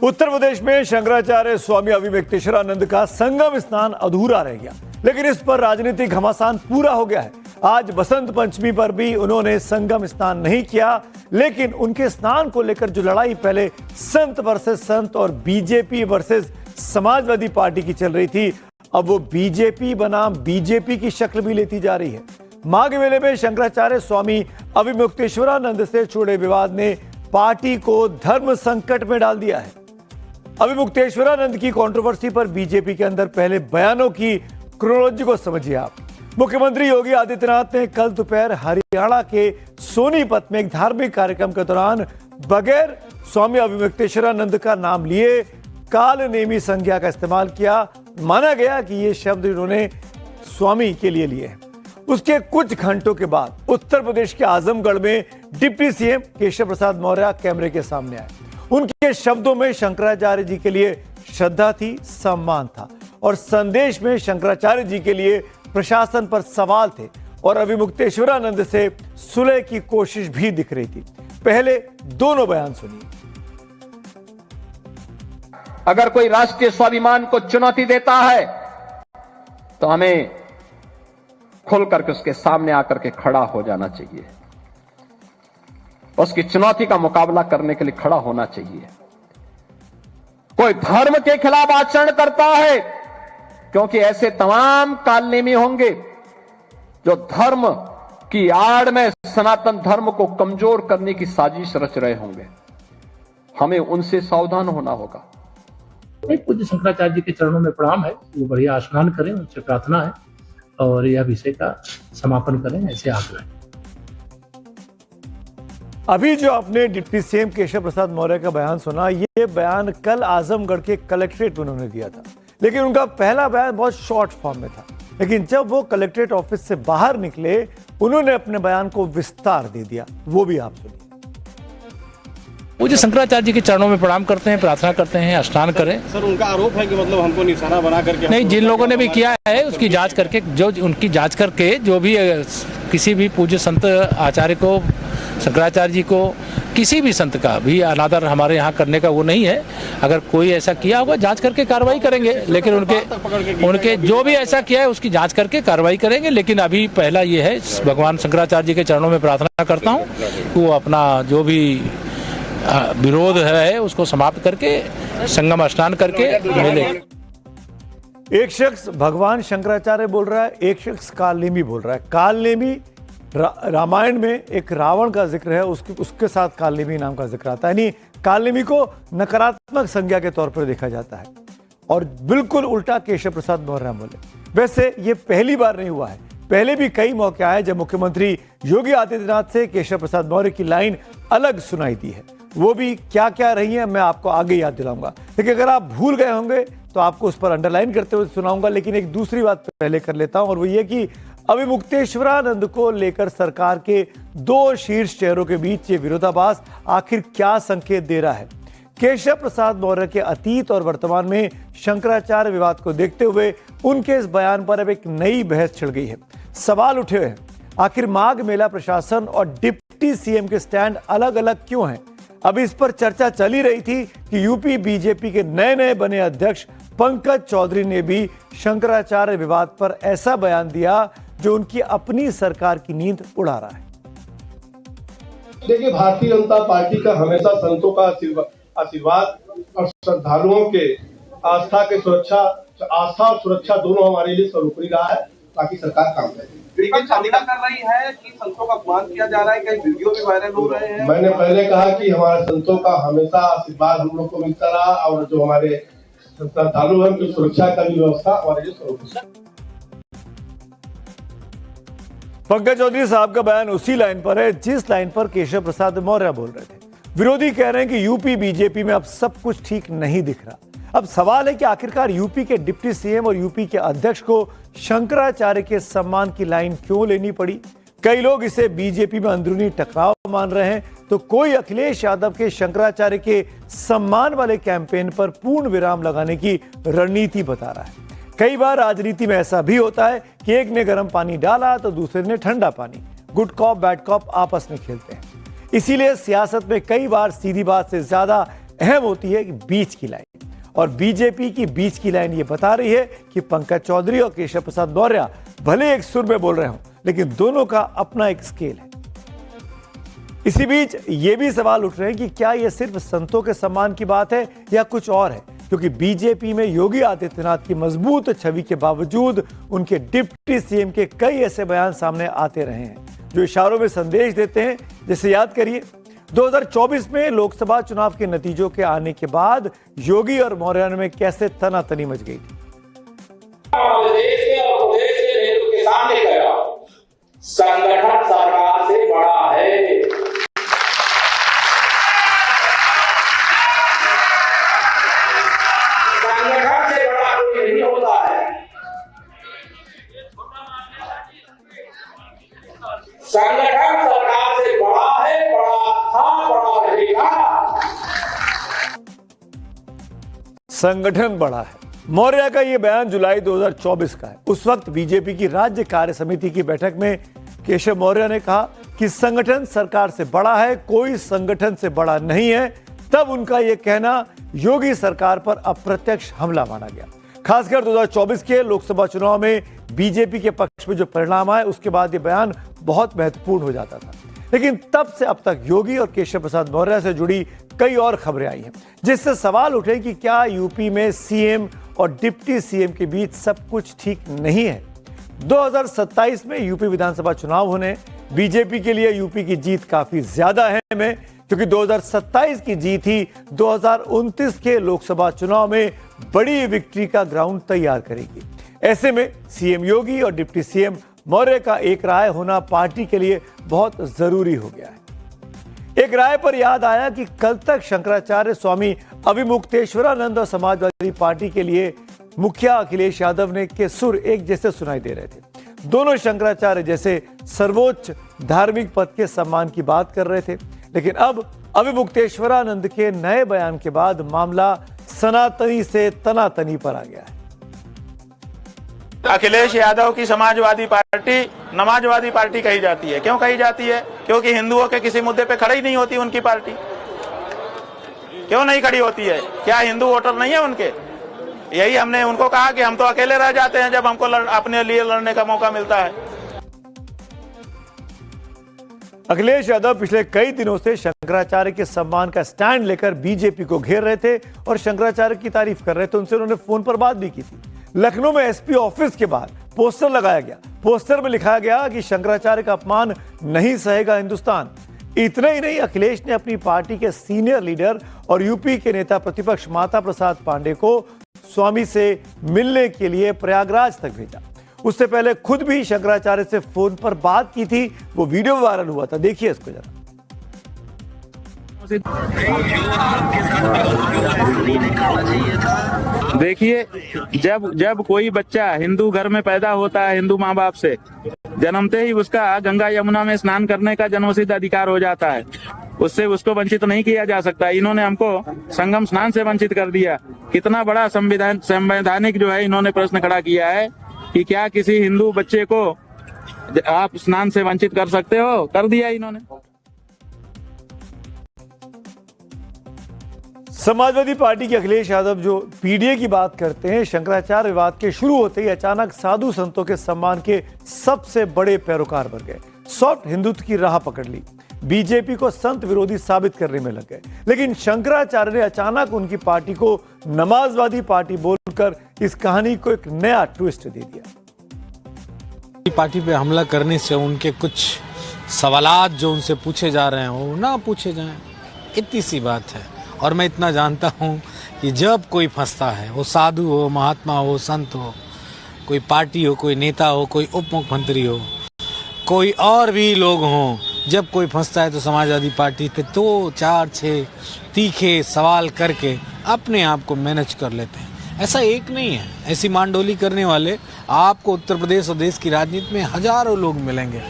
उत्तर प्रदेश में शंकराचार्य स्वामी अविमुक्तेश्वरानंद का संगम स्नान अधूरा रह गया, लेकिन इस पर राजनीतिक घमासान पूरा हो गया है। आज बसंत पंचमी पर भी उन्होंने संगम स्नान नहीं किया, लेकिन उनके स्नान को लेकर जो लड़ाई पहले संत वर्सेस संत और बीजेपी वर्सेस समाजवादी पार्टी की चल रही थी, अब वो बीजेपी बनाम बीजेपी की शक्ल भी लेती जा रही है। माघ मेले में शंकराचार्य स्वामी अविमुक्तेश्वरानंद से जुड़े विवाद ने पार्टी को धर्म संकट में डाल दिया है। अविमुक्तेश्वरानंद की कंट्रोवर्सी पर बीजेपी के अंदर पहले बयानों की क्रोनोलॉजी को समझिए आप। मुख्यमंत्री योगी आदित्यनाथ ने कल दोपहर हरियाणा के सोनीपत में एक धार्मिक कार्यक्रम के दौरान बगैर स्वामी अविमुक्तेश्वरानंद का नाम लिए काल नेमी संज्ञा का इस्तेमाल किया। माना गया कि ये शब्द इन्होंने स्वामी के लिए हैं। उसके कुछ घंटों के बाद उत्तर प्रदेश के आजमगढ़ में डिप्टी सीएम केशव प्रसाद मौर्य कैमरे के सामने आए। उनके शब्दों में शंकराचार्य जी के लिए श्रद्धा थी, सम्मान था और संदेश में शंकराचार्य जी के लिए प्रशासन पर सवाल थे और अविमुक्तेश्वरानंद से सुलह की कोशिश भी दिख रही थी। पहले दोनों बयान सुनिए। अगर कोई राष्ट्रीय स्वाभिमान को चुनौती देता है तो हमें खुल करके उसके सामने आकर के खड़ा हो जाना चाहिए, उसकी चुनौती का मुकाबला करने के लिए खड़ा होना चाहिए। कोई धर्म के खिलाफ आचरण करता है, क्योंकि ऐसे तमाम कालनेमी होंगे जो धर्म की आड़ में सनातन धर्म को कमजोर करने की साजिश रच रहे होंगे। हमें उनसे सावधान होना होगा। पूज्य शंकराचार्य जी के चरणों में प्रणाम है, वो बढ़िया स्नान करें, उनसे प्रार्थना है और यह विषय का समापन करें, ऐसे आग्रह है। अभी जो आपने डिप्टी सीएम केशव प्रसाद मौर्य का बयान सुना, ये बयान कल आजमगढ़ के कलेक्ट्रेट में उन्होंने दिया था, लेकिन उनका पहला बयान बहुत शॉर्ट फॉर्म में था। लेकिन जब वो कलेक्ट्रेट ऑफिस से बाहर निकले, उन्होंने अपने बयान को विस्तार दे दिया। वो भी आप सुनिए। पूज्य शंकराचार्य जी के चरणों में प्रणाम करते हैं, प्रार्थना करते हैं, स्नान करें। सर, उनका आरोप है कि मतलब हमको निशाना बना करके नहीं, जिन लोगों ने भी किया है उसकी जांच करके, जो उनकी जांच करके जो भी किसी भी पूज्य संत आचार्य को, शंकराचार्य जी को, किसी भी संत का भी अनादर हमारे यहाँ करने का वो नहीं है। अगर कोई ऐसा किया होगा जांच करके कार्रवाई करेंगे, लेकिन उनके जो भी ऐसा किया है उसकी जांच करके कार्रवाई करेंगे। लेकिन अभी पहला ये है, भगवान शंकराचार्य जी के चरणों में प्रार्थना करता हूँ कि वो अपना जो भी विरोध है उसको समाप्त करके संगम स्नान करके मिले। एक शख्स भगवान शंकराचार्य बोल रहा है, एक शख्स कालनेमी बोल रहा है। कालनेमी रामायण में एक रावण का जिक्र है, उसके साथ कालनेमी नाम का जिक्र आता है। यानी कालनेमी को नकारात्मक संज्ञा के तौर पर देखा जाता है और बिल्कुल उल्टा केशव प्रसाद मौर्य बोले। वैसे ये पहली बार नहीं हुआ है, पहले भी कई मौके आए जब मुख्यमंत्री योगी आदित्यनाथ से केशव प्रसाद मौर्य की लाइन अलग सुनाई दी है। वो भी क्या क्या रही है मैं आपको आगे याद दिलाऊंगा, लेकिन अगर आप भूल गए होंगे तो आपको उस पर अंडरलाइन करते हुए सुनाऊंगा। लेकिन एक दूसरी बात पहले कर लेता हूं और वो ये कि अविमुक्तेश्वरानंद को लेकर सरकार के दो शीर्ष चेहरों के बीच ये विरोधाभास आखिर क्या संकेत दे रहा है। केशव प्रसाद मौर्य के अतीत और वर्तमान में शंकराचार्य विवाद को देखते हुए उनके इस बयान पर अब एक नई बहस छिड़ गई है। सवाल उठे हुए हैं, आखिर माघ मेला प्रशासन और डिप्टी सीएम के स्टैंड अलग अलग क्यों हैं। अब इस पर चर्चा चल ही रही थी कि यूपी बीजेपी के नए बने अध्यक्ष पंकज चौधरी ने भी शंकराचार्य विवाद पर ऐसा बयान दिया जो उनकी अपनी सरकार की नींद उड़ा रहा है। देखिए, भारतीय जनता पार्टी का हमेशा संतों का आशीर्वाद और श्रद्धालुओं के आस्था और सुरक्षा दोनों हमारे लिए सर्वोपरि रहा है, ताकि सरकार काम करे। लेकिन शंका कर रही है कि संतों का अपमान किया जा रहा है, कई वीडियो भी वायरल हो रहे हैं। मैंने पहले कहा कि हमारे संतों का हमेशा आशीर्वाद हम लोग को मिलता रहा और जो हमारे श्रद्धालु हैं उनकी सुरक्षा का भी व्यवस्था हमारे लिए सर्वोपरि। पंकज चौधरी साहब का बयान उसी लाइन पर है जिस लाइन पर केशव प्रसाद मौर्य बोल रहे थे। विरोधी कह रहे हैं कि यूपी बीजेपी में अब सब कुछ ठीक नहीं दिख रहा। अब सवाल है कि आखिरकार यूपी के डिप्टी सीएम और यूपी के अध्यक्ष को शंकराचार्य के सम्मान की लाइन क्यों लेनी पड़ी। कई लोग इसे बीजेपी में अंदरूनी टकराव मान रहे हैं, तो कोई अखिलेश यादव के शंकराचार्य के सम्मान वाले कैंपेन पर पूर्ण विराम लगाने की रणनीति बता रहा है। कई बार राजनीति में ऐसा भी होता है कि एक ने गर्म पानी डाला तो दूसरे ने ठंडा पानी, गुड कॉप बैड कॉप आपस में खेलते हैं। इसीलिए सियासत में कई बार सीधी बात से ज्यादा अहम होती है कि बीच की लाइन, और बीजेपी की बीच की लाइन ये बता रही है कि पंकज चौधरी और केशव प्रसाद मौर्य भले एक सुर में बोल रहे हों, लेकिन दोनों का अपना एक स्केल है। इसी बीच ये भी सवाल उठ रहे हैं कि क्या यह सिर्फ संतों के सम्मान की बात है या कुछ और है, क्योंकि बीजेपी में योगी आदित्यनाथ की मजबूत छवि के बावजूद उनके डिप्टी सीएम के कई ऐसे बयान सामने आते रहे हैं जो इशारों में संदेश देते हैं। जैसे याद करिए 2024 में लोकसभा चुनाव के नतीजों के आने के बाद योगी और मौर्य में कैसे तनातनी मच गई थी। संगठन सरकार से बड़ा है। संगठन से बड़ा कोई नहीं होता है। संगठन सरकार से बड़ा है, बड़ा था, बड़ा रहेगा। संगठन बड़ा है। मौर्य का यह बयान जुलाई 2024 का है। उस वक्त बीजेपी की राज्य कार्य समिति की बैठक में केशव मौर्य ने कहा कि संगठन सरकार से बड़ा है, कोई संगठन से बड़ा नहीं है। तब उनका यह कहना योगी सरकार पर अप्रत्यक्ष हमला माना गया। खासकर 2024 के लोकसभा चुनाव में बीजेपी के पक्ष में जो परिणाम आए उसके बाद यह बयान बहुत महत्वपूर्ण हो जाता था। लेकिन तब से अब तक योगी और केशव प्रसाद मौर्य से जुड़ी कई और खबरें आई हैं, जिससे सवाल उठे कि क्या यूपी में सीएम और डिप्टी सीएम के बीच सब कुछ ठीक नहीं है। 2027 में यूपी विधानसभा चुनाव होने, बीजेपी के लिए यूपी की जीत काफी ज्यादा अहम है, क्योंकि 2027 की जीत ही 2029 के लोकसभा चुनाव में बड़ी विक्ट्री का ग्राउंड तैयार करेगी। ऐसे में सीएम योगी और डिप्टी सीएम मौर्य का एक राय होना पार्टी के लिए बहुत जरूरी हो गया है। एक राय पर याद आया कि कल तक शंकराचार्य स्वामी अविमुक्तेश्वरानंद और समाजवादी पार्टी के लिए मुखिया अखिलेश यादव ने के सुर एक जैसे सुनाई दे रहे थे। दोनों शंकराचार्य जैसे सर्वोच्च धार्मिक पद के सम्मान की बात कर रहे थे, लेकिन अब अविमुक्तेश्वरानंद के नए बयान के बाद मामला सनातनी से तनातनी पर आ गया है। अखिलेश यादव की समाजवादी पार्टी नमाजवादी पार्टी कही जाती है। क्यों कही जाती है? क्योंकि हिंदुओं के किसी मुद्दे पे खड़ी नहीं होती उनकी पार्टी। क्यों नहीं खड़ी होती है? क्या हिंदू वोटर नहीं है उनके? यही हमने उनको कहा कि हम तो अकेले रह जाते हैं जब हमको अपने लिए लड़ने का मौका मिलता है। अखिलेश यादव पिछले कई दिनों से शंकराचार्य के सम्मान का स्टैंड लेकर बीजेपी को घेर रहे थे और शंकराचार्य की तारीफ कर रहे थे। उनसे उन्होंने फोन पर बात भी की थी। लखनऊ में एसपी ऑफिस के बाहर पोस्टर लगाया गया। पोस्टर में लिखा गया कि शंकराचार्य का अपमान नहीं सहेगा हिंदुस्तान। इतना ही नहीं, अखिलेश ने अपनी पार्टी के सीनियर लीडर और यूपी के नेता प्रतिपक्ष माता प्रसाद पांडे को स्वामी से मिलने के लिए प्रयागराज तक भेजा। उससे पहले खुद भी शंकराचार्य से फोन पर बात की थी। वो वीडियो वायरल हुआ था, देखिए इसको जरा। देखिए, जब कोई बच्चा हिंदू घर में पैदा होता है, हिंदू माँ बाप से, जन्मते ही उसका गंगा यमुना में स्नान करने का जन्मसिद्ध अधिकार हो जाता है। उससे उसको वंचित नहीं किया जा सकता। इन्होंने हमको संगम स्नान से वंचित कर दिया। कितना बड़ा संवैधानिक जो है इन्होंने प्रश्न खड़ा किया है कि क्या किसी हिंदू बच्चे को आप स्नान से वंचित कर सकते हो? कर दिया इन्होंने। समाजवादी पार्टी के अखिलेश यादव जो पीडीए की बात करते हैं, शंकराचार्य विवाद के शुरू होते ही अचानक साधु संतों के सम्मान के सबसे बड़े पैरोकार बन गए। सॉफ्ट हिंदुत्व की राह पकड़ ली, बीजेपी को संत विरोधी साबित करने में लग गए। लेकिन शंकराचार्य ने अचानक उनकी पार्टी को नमाजवादी पार्टी बोलकर इस कहानी को एक नया ट्विस्ट दे दिया। पार्टी पे हमला करने से उनके कुछ सवालात जो उनसे पूछे जा रहे हैं वो ना पूछे जाएं, इतनी सी बात है। और मैं इतना जानता हूँ कि जब कोई फंसता है, वो साधु हो, महात्मा हो, संत हो, कोई पार्टी हो, कोई नेता हो, कोई उप मुख्यमंत्री हो, कोई और भी लोग हों, जब कोई फंसता है तो समाजवादी पार्टी पे 2, 4, 6 तीखे सवाल करके अपने आप को मैनेज कर लेते हैं। ऐसा एक नहीं है, ऐसी मांडोली करने वाले आपको उत्तर प्रदेश और देश की राजनीति में हजारों लोग मिलेंगे।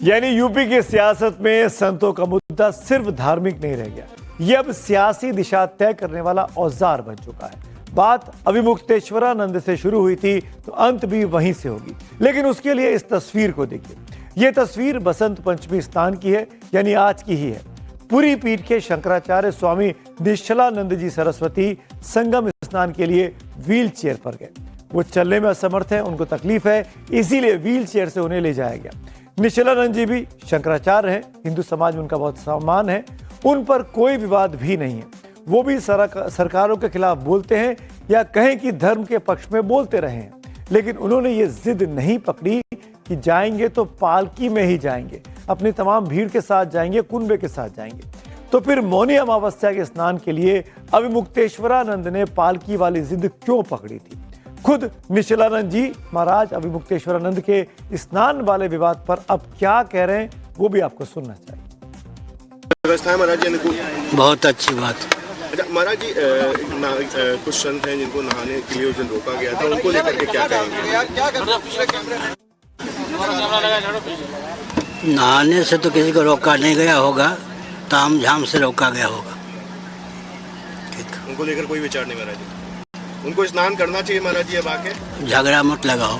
यानी यूपी की सियासत में संतों का मुद्दा सिर्फ धार्मिक नहीं रह गया, ये अब सियासी दिशा तय करने वाला औजार बन चुका है। बात अविमुक्तेश्वरानंद से शुरू हुई थी तो अंत भी वहीं से होगी। लेकिन उसके लिए इस तस्वीर को देखिए। यह तस्वीर बसंत पंचमी स्नान की है, यानी आज की ही है। पूरी पीठ के शंकराचार्य स्वामी निश्चलानंद जी सरस्वती संगम स्नान के लिए व्हील चेयर पर गए। वो चलने में असमर्थ हैं, उनको तकलीफ है, इसीलिए व्हील चेयर से उन्हें ले जाया गया। निश्चलानंद जी भी शंकराचार्य हैं, हिंदू समाज में उनका बहुत सम्मान है, उन पर कोई विवाद भी नहीं है। वो भी सरकारों के खिलाफ बोलते हैं या कहें कि धर्म के पक्ष में बोलते रहे हैं, लेकिन उन्होंने ये जिद नहीं पकड़ी कि जाएंगे तो पालकी में ही जाएंगे, अपनी तमाम भीड़ के साथ जाएंगे, कुंबे के साथ जाएंगे। तो फिर मौनी अमावस्या के स्नान के लिए अविमुक्तेश्वरानंद ने पालकी वाली जिद क्यों पकड़ी थी? खुद निश्चलानंद जी महाराज अविमुक्तेश्वरानंद के स्नान वाले विवाद पर अब क्या कह रहे हैं, वो भी आपको सुनना चाहिए। व्यवस्था है महाराज जी, बहुत अच्छी बात। अच्छा महाराज जी, कुछ संत हैं जिनको नहाने के लिए उस दिन रोका गया था, उनको लेकर के क्या कहेंगे? नहाने से तो किसी को रोका नहीं गया होगा, ताम झाम से रोका गया होगा। उनको लेकर कोई विचार नहीं महाराज जी, उनको स्नान करना चाहिए महाराज जी अब आके। झगड़ा मत लगाओ।